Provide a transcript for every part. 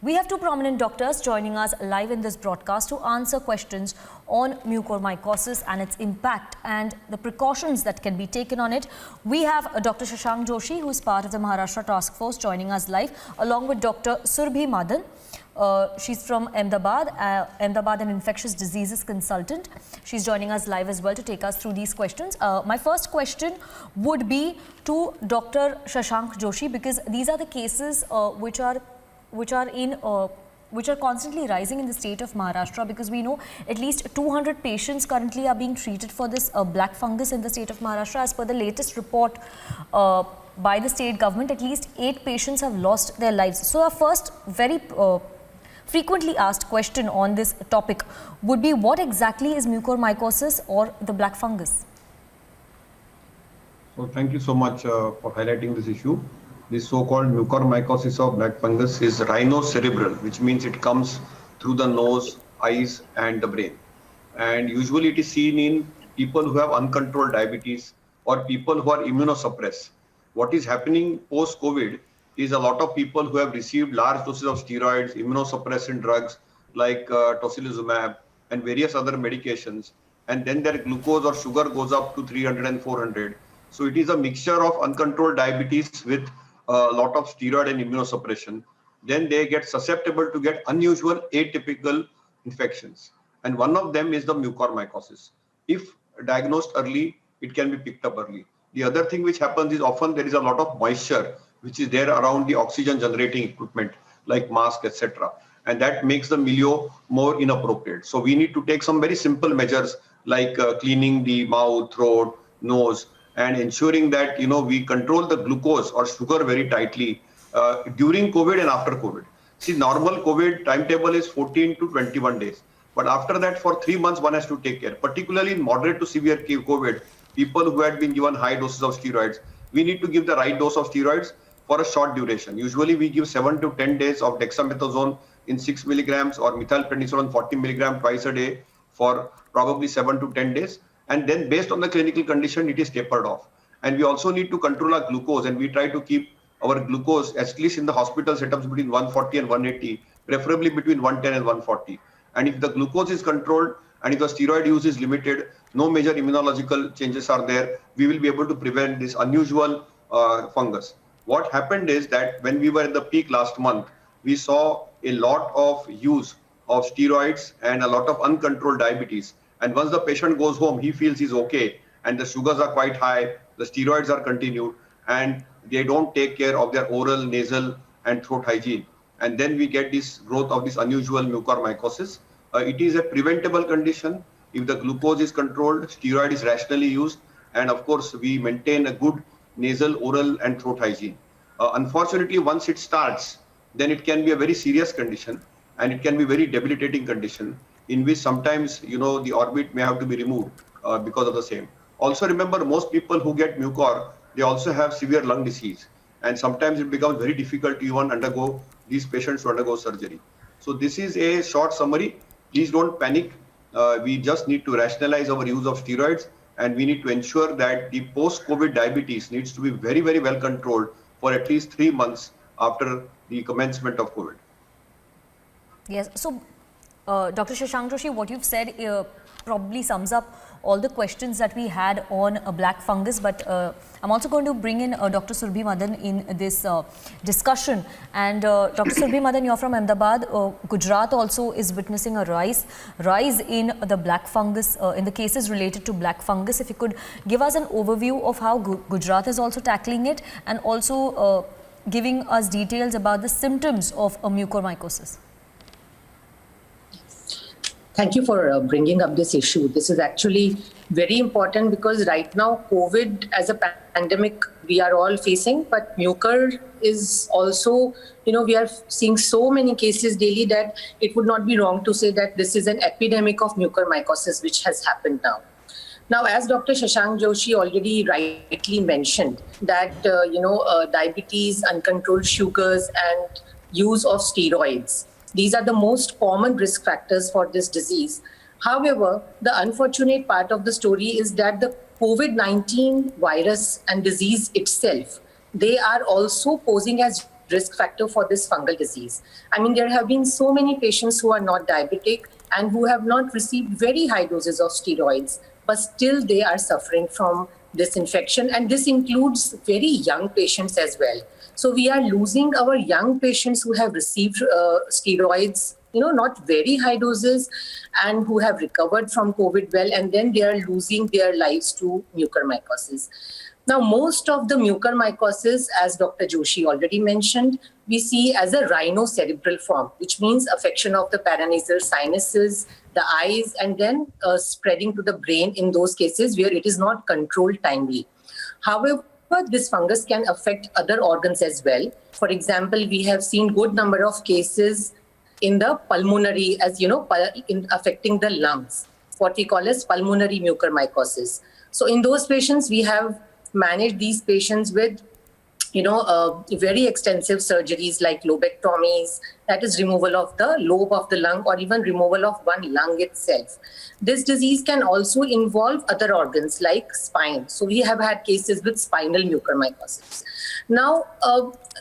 We have two prominent doctors joining us live in this broadcast to answer questions on mucormycosis and its impact and the precautions that can be taken on it. We have Dr. Shashank Joshi, who is part of the Maharashtra Task Force, joining us live, along with Dr. Surbhi Madan. She's from Ahmedabad, an infectious diseases consultant. She's joining us live as well to take us through these questions. My first question would be to Dr. Shashank Joshi, because these are the cases which are constantly rising in the state of Maharashtra, because we know at least 200 patients currently are being treated for this black fungus in the state of Maharashtra. As per the latest report by the state government, at least 8 patients have lost their lives. So our first very frequently asked question on this topic would be, what exactly is mucormycosis or the black fungus? So thank you so much for highlighting this issue. This so-called mucormycosis of black fungus is rhinocerebral, which means it comes through the nose, eyes and the brain. And usually it is seen in people who have uncontrolled diabetes or people who are immunosuppressed. What is happening post-COVID is a lot of people who have received large doses of steroids, immunosuppressant drugs like tocilizumab and various other medications, and then their glucose or sugar goes up to 300 and 400. So it is a mixture of uncontrolled diabetes with a lot of steroid and immunosuppression. Then they get susceptible to get unusual atypical infections. And one of them is the mucormycosis. If diagnosed early, it can be picked up early. The other thing which happens is often there is a lot of moisture which is there around the oxygen generating equipment like mask, etc. And that makes the milieu more inappropriate. So we need to take some very simple measures like cleaning the mouth, throat, nose, and ensuring that we control the glucose or sugar very tightly during COVID and after COVID. See, normal COVID timetable is 14 to 21 days. But after that, for 3 months, one has to take care. Particularly in moderate to severe COVID, people who had been given high doses of steroids, we need to give the right dose of steroids for a short duration. Usually we give 7 to 10 days of dexamethasone in 6 milligrams or methylprednisolone 40 milligrams twice a day for probably 7 to 10 days. And then based on the clinical condition, it is tapered off. And we also need to control our glucose, and we try to keep our glucose, at least in the hospital setups, between 140 and 180, preferably between 110 and 140. And if the glucose is controlled and if the steroid use is limited, no major immunological changes are there, we will be able to prevent this unusual fungus. What happened is that when we were at the peak last month, we saw a lot of use of steroids and a lot of uncontrolled diabetes. And once the patient goes home, he feels he's okay, and the sugars are quite high, the steroids are continued, and they don't take care of their oral, nasal, and throat hygiene. And then we get this growth of this unusual mucormycosis. It is a preventable condition if the glucose is controlled, steroid is rationally used, and of course we maintain a good nasal, oral, and throat hygiene. Unfortunately, once it starts, then it can be a very serious condition, and it can be very debilitating condition, in which sometimes the orbit may have to be removed because of the same. Also remember, most people who get mucor, they also have severe lung disease, and sometimes it becomes very difficult to even undergo, these patients to undergo surgery. So this is a short summary. Please don't panic. We just need to rationalize our use of steroids, and we need to ensure that the post-COVID diabetes needs to be very, very well controlled for at least 3 months after the commencement of COVID. Yes. So Dr. Shashank Joshi, what you've said probably sums up all the questions that we had on black fungus, but I'm also going to bring in Dr. Surbhi Madan in this discussion. And Dr. Surbhi Madan, you're from Ahmedabad. Gujarat also is witnessing a rise in the black fungus, in the cases related to black fungus. If you could give us an overview of how Gujarat is also tackling it, and also giving us details about the symptoms of mucormycosis. Thank you for bringing up this issue. This is actually very important because right now COVID as a pandemic we are all facing, but mucor is also, we are seeing so many cases daily that it would not be wrong to say that this is an epidemic of mucormycosis which has happened now. Now, as Dr. Shashank Joshi already rightly mentioned that, diabetes, uncontrolled sugars and use of steroids, these are the most common risk factors for this disease. However, the unfortunate part of the story is that the COVID-19 virus and disease itself, they are also posing as risk factor for this fungal disease. I mean, there have been so many patients who are not diabetic and who have not received very high doses of steroids, but still they are suffering from this infection. And this includes very young patients as well. So we are losing our young patients who have received steroids, not very high doses, and who have recovered from COVID well, and then they are losing their lives to mucormycosis. Now, most of the mucormycosis, as Dr. Joshi already mentioned, we see as a rhinocerebral form, which means affection of the paranasal sinuses, the eyes, and then spreading to the brain in those cases where it is not controlled timely. However, this fungus can affect other organs as well. For example, we have seen good number of cases in the pulmonary, as you know, in affecting the lungs, what we call as pulmonary mucormycosis. So in those patients, we have managed these patients with very extensive surgeries like lobectomies, that is removal of the lobe of the lung or even removal of one lung itself. This disease can also involve other organs like spine. So we have had cases with spinal mucormycosis. Now,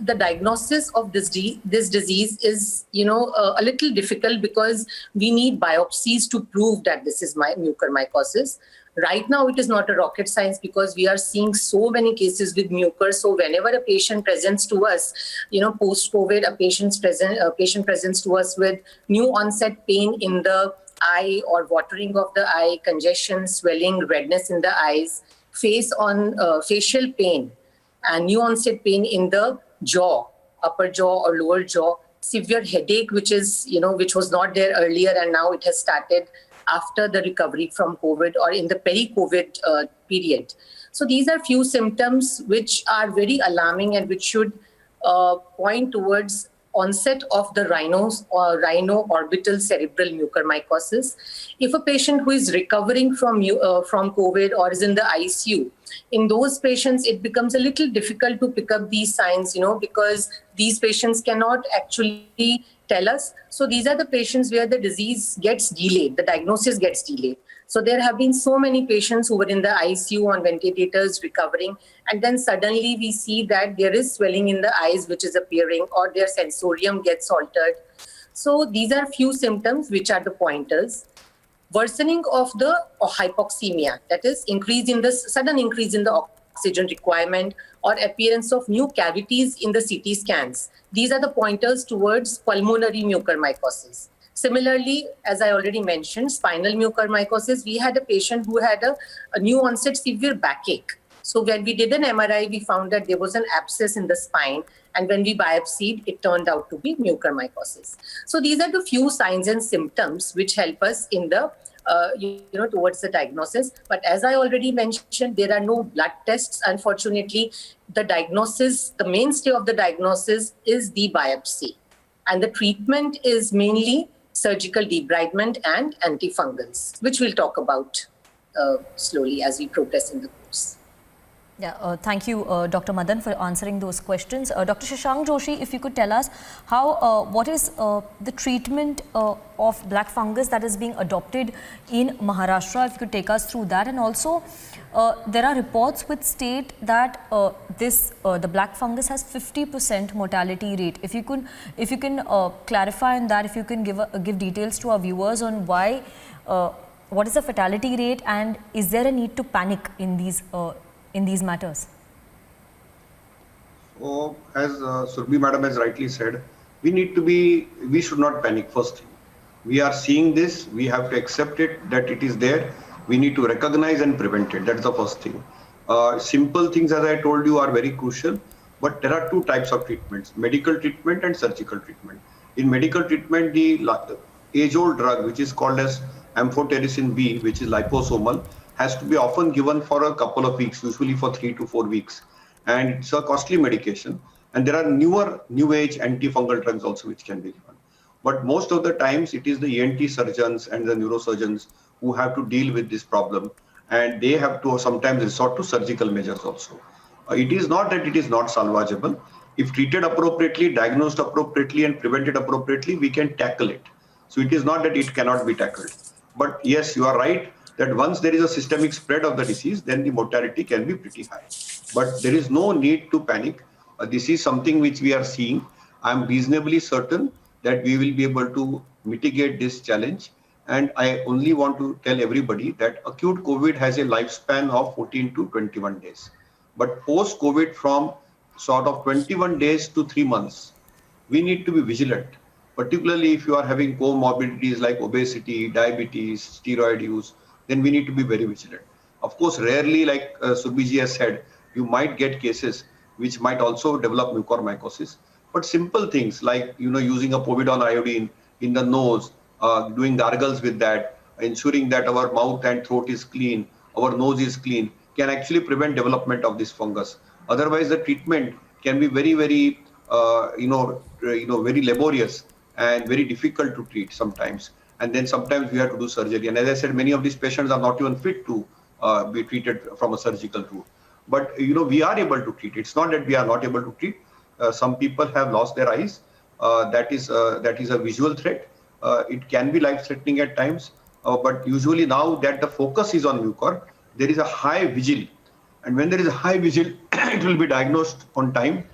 the diagnosis of this disease is, a little difficult because we need biopsies to prove that this is mucormycosis. Right now, it is not a rocket science because we are seeing so many cases with mucor. So whenever a patient presents to us, post-COVID, a patient presents to us with new onset pain in the eye or watering of the eye, congestion, swelling, redness in the eyes, facial pain, and new onset pain in the jaw, upper jaw or lower jaw, severe headache, which was not there earlier and now it has started after the recovery from COVID or in the peri-COVID period. So these are few symptoms which are very alarming and which should point towards onset of the rhino-orbital cerebral mucormycosis. If a patient who is recovering from COVID or is in the ICU, in those patients, it becomes a little difficult to pick up these signs, because these patients cannot actually tell us. So these are the patients where the disease gets delayed, the diagnosis gets delayed. So there have been so many patients who were in the ICU on ventilators recovering, and then suddenly we see that there is swelling in the eyes which is appearing or their sensorium gets altered. So these are few symptoms which are the pointers. Worsening of the hypoxemia, that is sudden increase in the oxygen requirement or appearance of new cavities in the CT scans. These are the pointers towards pulmonary mucormycosis. Similarly, as I already mentioned, spinal mucormycosis, we had a patient who had a new onset severe backache. So when we did an MRI, we found that there was an abscess in the spine. And when we biopsied, it turned out to be mucormycosis. So these are the few signs and symptoms which help us in the, towards the diagnosis. But as I already mentioned, there are no blood tests. Unfortunately, the mainstay of the diagnosis is the biopsy. And the treatment is mainly surgical debridement and antifungals, which we'll talk about slowly as we progress in the course. Yeah, thank you, Dr. Madan, for answering those questions. Dr. Shashank Joshi, if you could tell us what is the treatment of black fungus that is being adopted in Maharashtra, if you could take us through that. And also, there are reports which state that the black fungus has 50% mortality rate. If you can clarify on that, if you can give details to our viewers on why, what is the fatality rate, and is there a need to panic in these matters? So, as Surbhi Madam has rightly said, we should not panic first thing. We are seeing this, we have to accept it, that it is there. We need to recognize and prevent it. That's the first thing. Simple things, as I told you, are very crucial, but there are two types of treatments, medical treatment and surgical treatment. In medical treatment, the age-old drug, which is called as amphotericin B, which is liposomal, has to be often given for a couple of weeks, usually for 3 to 4 weeks. And it's a costly medication. And there are new age antifungal drugs also which can be given. But most of the times it is the ENT surgeons and the neurosurgeons who have to deal with this problem. And they have to sometimes resort to surgical measures also. It is not that it is not salvageable. If treated appropriately, diagnosed appropriately and prevented appropriately, we can tackle it. So it is not that it cannot be tackled. But yes, you are right that once there is a systemic spread of the disease, then the mortality can be pretty high. But there is no need to panic. This is something which we are seeing. I'm reasonably certain that we will be able to mitigate this challenge. And I only want to tell everybody that acute COVID has a lifespan of 14 to 21 days. But post-COVID, from sort of 21 days to 3 months, we need to be vigilant, particularly if you are having comorbidities like obesity, diabetes, steroid use, then we need to be very vigilant. Of course, rarely, like Surbhi has said, you might get cases which might also develop mucormycosis. But simple things like using a povidone iodine in the nose, doing gargles with that, ensuring that our mouth and throat is clean, our nose is clean, can actually prevent development of this fungus. Otherwise, the treatment can be very, very, very laborious and very difficult to treat sometimes. And then sometimes we have to do surgery. And as I said, many of these patients are not even fit to be treated from a surgical route. But we are able to treat. It's not that we are not able to treat. Some people have lost their eyes. That is a visual threat. It can be life-threatening at times. But usually now that the focus is on mucor, there is a high vigil. And when there is a high vigil, it will be diagnosed on time.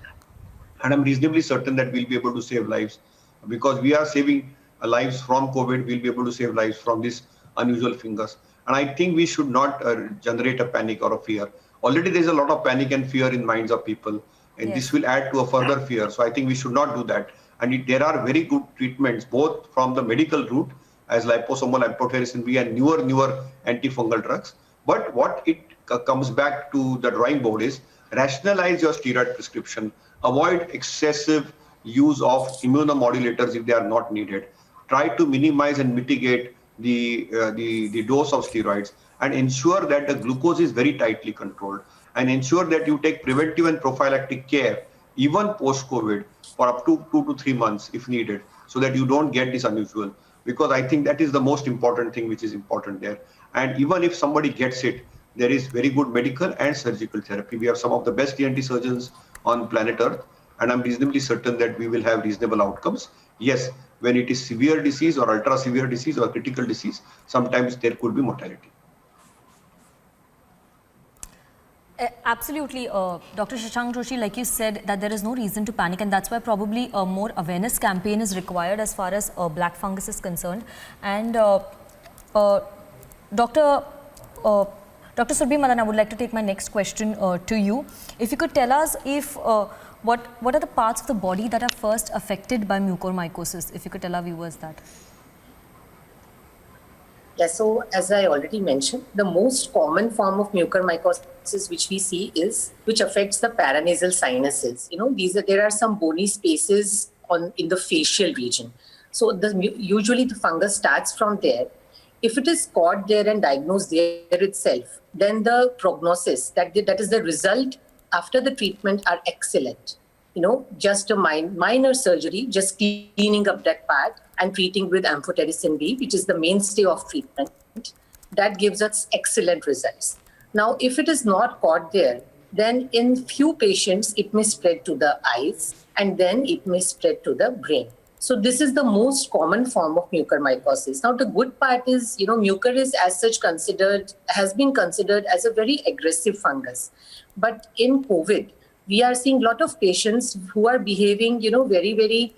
And I'm reasonably certain that we'll be able to save lives, because we are saving lives from COVID. We'll be able to save lives from this unusual fungus. And I think we should not generate a panic or a fear. Already there's a lot of panic and fear in minds of people, and Yes. this will add to a further fear. So I think we should not do that. And there are very good treatments, both from the medical route, as liposomal amphotericin B and newer antifungal drugs. But what it comes back to the drawing board is rationalize your steroid prescription, avoid excessive use of immunomodulators if they are not needed, try to minimize and mitigate the dose of steroids, and ensure that the glucose is very tightly controlled, and ensure that you take preventive and prophylactic care even post-COVID for up to 2 to 3 months if needed, so that you don't get this unusual. Because I think that is the most important thing which is important there. And even if somebody gets it, there is very good medical and surgical therapy. We have some of the best ENT surgeons on planet Earth, and I'm reasonably certain that we will have reasonable outcomes. Yes, when it is severe disease or ultra severe disease or critical disease, sometimes there could be mortality. Absolutely, Dr. Shashank Joshi, like you said, that there is no reason to panic, and that's why probably a more awareness campaign is required as far as black fungus is concerned. And Dr. Dr. Surbhi Madan, I would like to take my next question to you. If you could tell us if what are the parts of the body that are first affected by mucormycosis? If you could tell our viewers that. Yeah, so as I already mentioned, the most common form of mucormycosis which we see is which affects the paranasal sinuses. There are some bony spaces in the facial region. So usually the fungus starts from there. If it is caught there and diagnosed there itself, then the prognosis, that is the result after the treatment, are excellent. Just a minor surgery, just cleaning up that part and treating with amphotericin B, which is the mainstay of treatment, that gives us excellent results. Now, if it is not caught there, then in few patients, it may spread to the eyes, and then it may spread to the brain. So this is the most common form of mucormycosis. Now, the good part is, mucor is as such has been considered as a very aggressive fungus. But in COVID, we are seeing a lot of patients who are behaving, very, very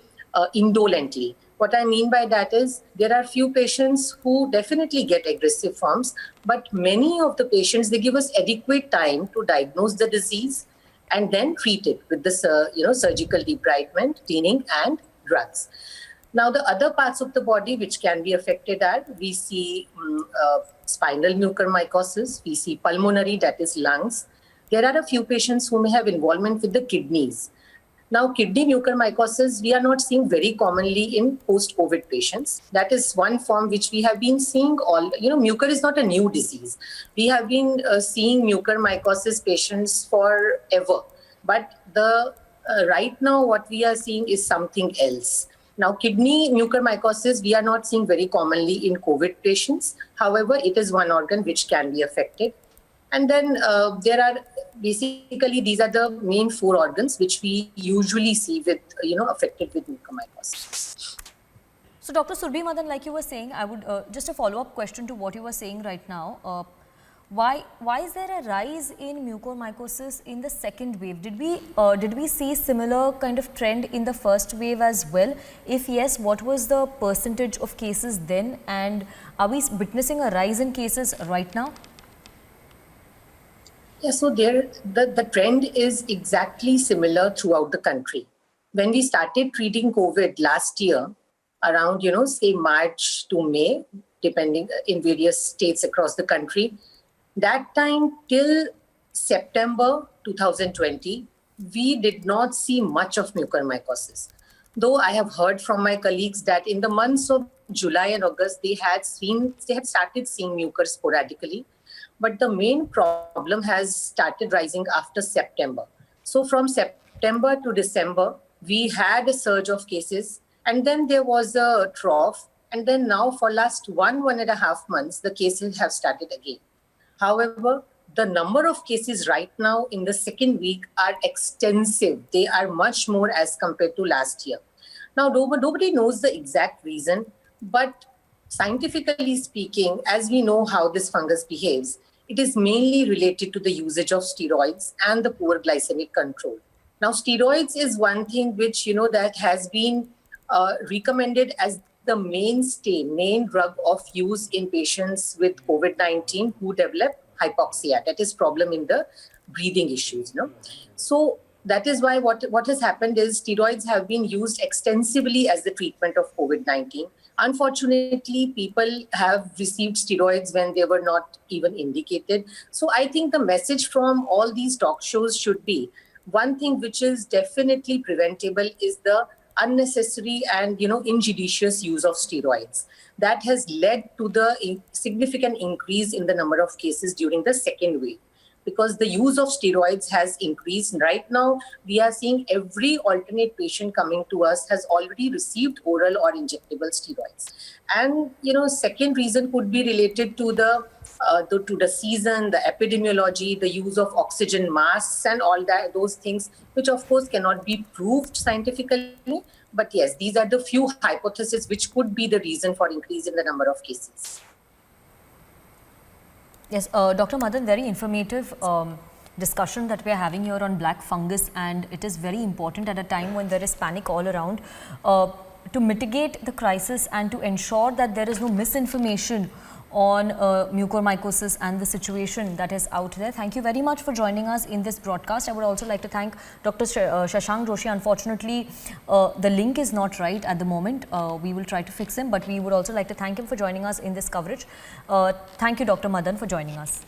indolently. What I mean by that is there are few patients who definitely get aggressive forms, but many of the patients, they give us adequate time to diagnose the disease and then treat it with the surgical debridement, cleaning, and drugs. Now, the other parts of the body which can be affected are, we see spinal mucormycosis, we see pulmonary, that is lungs. There are a few patients who may have involvement with the kidneys. Now, kidney mucormycosis, we are not seeing very commonly in post-COVID patients. That is one form which we have been seeing mucor is not a new disease. We have been seeing mucormycosis patients forever. But right now, what we are seeing is something else. Now, kidney mucormycosis, we are not seeing very commonly in COVID patients. However, it is one organ which can be affected. And then there are basically, these are the main 4 organs which we usually see with, affected with mucormycosis. So, Dr. Surbhi Madan, like you were saying, I would just a follow-up question to what you were saying right now. Why is there a rise in mucormycosis in the second wave? Did we see similar kind of trend in the first wave as well? If yes, what was the percentage of cases then, and are we witnessing a rise in cases right now? Yeah, so the trend is exactly similar throughout the country. When we started treating COVID last year, around, say March to May, depending in various states across the country, that time till September 2020, we did not see much of mucormycosis. Though I have heard from my colleagues that in the months of July and August, they had started seeing mucor sporadically. But the main problem has started rising after September. So from September to December, we had a surge of cases, and then there was a trough. And then now for last 1.5 months, the cases have started again. However, the number of cases right now in the second week are extensive. They are much more as compared to last year. Now, nobody knows the exact reason, but scientifically speaking, as we know how this fungus behaves, it is mainly related to the usage of steroids and the poor glycemic control. Now, steroids is one thing which, that has been recommended as the main drug of use in patients with COVID-19 who develop hypoxia, that is problem in the breathing issues. So that is why what has happened is steroids have been used extensively as the treatment of COVID-19. Unfortunately, people have received steroids when they were not even indicated. So I think the message from all these talk shows should be, one thing which is definitely preventable is the unnecessary and injudicious use of steroids. That has led to the significant increase in the number of cases during the second wave, because the use of steroids has increased. Right now, we are seeing every alternate patient coming to us has already received oral or injectable steroids. And, second reason could be related to the season, the epidemiology, the use of oxygen masks and all that, those things, which of course cannot be proved scientifically. But yes, these are the few hypotheses which could be the reason for increase in the number of cases. Yes, Dr. Madan, very informative discussion that we are having here on black fungus, and it is very important at a time when there is panic all around to mitigate the crisis and to ensure that there is no misinformation on mucormycosis and the situation that is out there. Thank you very much for joining us in this broadcast. I would also like to thank Dr. Shashank Joshi. Unfortunately, the link is not right at the moment. We will try to fix him, but we would also like to thank him for joining us in this coverage. Thank you, Dr. Madan, for joining us.